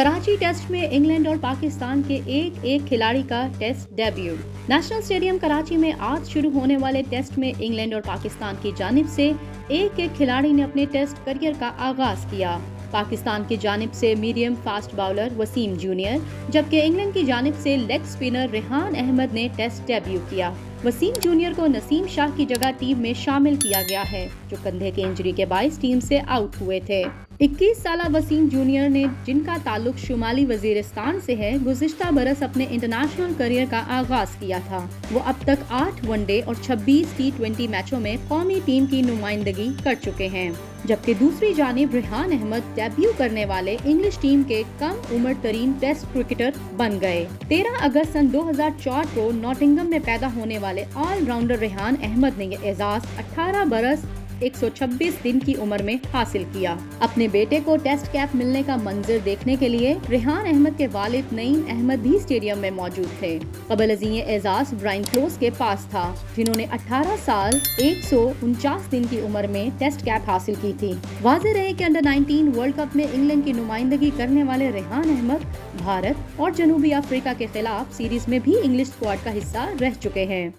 Karachi test में England और पाकिस्तान के एक एक खिलाड़ी का test debut. National stadium Karachi में आज शुरू होने वाले टेस्ट में इंग्लैंड और पाकिस्तान की जानिब से एक एक खिलाड़ी ने अपने टेस्ट करियर का आगाज किया। पाकिस्तान की जानिब से medium fast bowler Wasim junior, जबकि इंग्लैंड की जानिब से लेग स्पिनर रेहान अहमद ने टेस्ट डेब्यू किया। वसीम जूनियर को नसीम शाह की जगह टीम में शामिल किया गया है, जो कंधे की इंजरी के बायस टीम से आउट हुए थे। 21 साला वसीम जूनियर ने, जिनका ताल्लुक शुमाली वजीरिस्तान से है, गुज़िश्ता बरस अपने इंटरनेशनल करियर का आगाज किया था। वो अब तक 8 वनडे और 26 T20 मैचों में कौमी टीम की नुमाइंदगी कर चुके हैं, जबकि दूसरी जानिब रेहान अहमद डेब्यू करने वाले इंग्लिश टीम के कम उम्र तरीन टेस्ट क्रिकेटर बन गए। 13 अगस्त सन 2004 को नॉटिंघम में पैदा होने वाले ऑलराउंडर रेहान अहमद ने यह एजाज 18 बरस 126 दिन की उम्र में हासिल किया। अपने बेटे को टेस्ट कैप मिलने का मंजर देखने के लिए रेहान अहमद के वालिद नईम अहमद भी स्टेडियम में मौजूद थे। कबल अज़ीं ये एजाज ब्रायन क्लोज के पास था, जिन्होंने 18 साल 149 दिन की उम्र में टेस्ट कैप हासिल की थी। वाज़ेह रहे कि अंडर 19 वर्ल्ड कप में इंग्लैंड की नुमाइंदगी करने वाले रेहान अहमद भारत और जनूबी अफ्रीका के खिलाफ सीरीज में भी इंग्लिश स्क्वाड का हिस्सा रह चुके हैं।